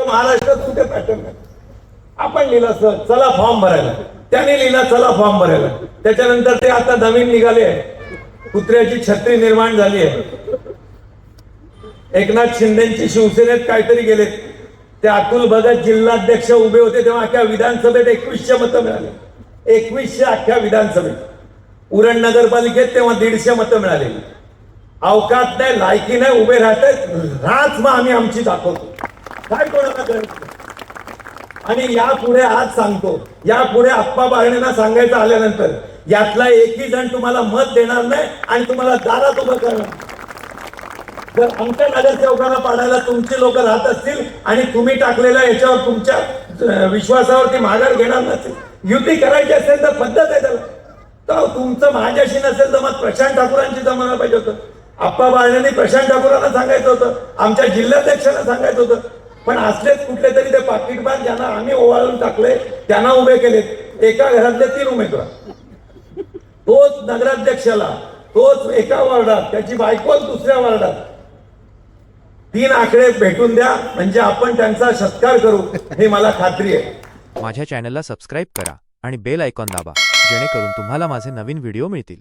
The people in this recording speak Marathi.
महाराष्ट्रात कुठे पॅटर्न नाही. आपण लिहिलं असं चला फॉर्म भरायला, त्याने लिहिला चला फॉर्म भरायला. त्याच्यानंतर ते आता नवीन निघाले आहे, कुत्र्याची छत्री निर्माण झाली आहे. एकनाथ शिंदेची शिवसेनेत काहीतरी गेलेत. ते अतुल भगत जिल्हाध्यक्ष उभे होते तेव्हा अख्ख्या विधानसभेत 2100 मतं मिळाले. 2100 अख्ख्या विधानसभेत. उरण नगरपालिकेत तेव्हा 150 मतं मिळाली. अवकात नाही, लायकी नाही, उभे राहत मग आम्ही आमची दाखवतो. काय कोणाला करायचं. आणि यापुढे आज सांगतो, यापुढे आप्पा बाळणेंना सांगायचं आल्यानंतर यातला एकही जण तुम्हाला मत देणार नाही आणि तुम्हाला दारात उभं करणार. जर आमच्या नगरसेवकांना पाडायला तुमची लोक राहत असतील आणि तुम्ही टाकलेल्या याच्यावर तुमच्या विश्वासावरती माघार घेणार नसेल, युती करायची असेल तर पद्धत आहे त्याला. तर तुमचं माझ्याशी नसेल तर मग प्रशांत ठाकूरांची जमायला पाहिजे होतं. आप्पा बाळणेंनी प्रशांत ठाकूरांना सांगायचं होतं, आमच्या जिल्हाध्यक्षांना सांगायचं होतं. पण असलेच कुठले तरी ते पाकिटबाज ज्यांना आम्ही ओवाळून टाकले त्यांना उभे केले. एका घरातले 3 उमेदवार, तोच नगराध्यक्षाला, तोच एका वार्डात, त्याची बायको दुसऱ्या वार्डात. 3 आकडे भेटून द्या म्हणजे आपण त्यांचा सत्कार करू, हे मला खात्री आहे. माझ्या चॅनलला सबस्क्राईब करा आणि बेल आयकॉन दाबा, जेणेकरून तुम्हाला माझे नवीन व्हिडिओ मिळतील.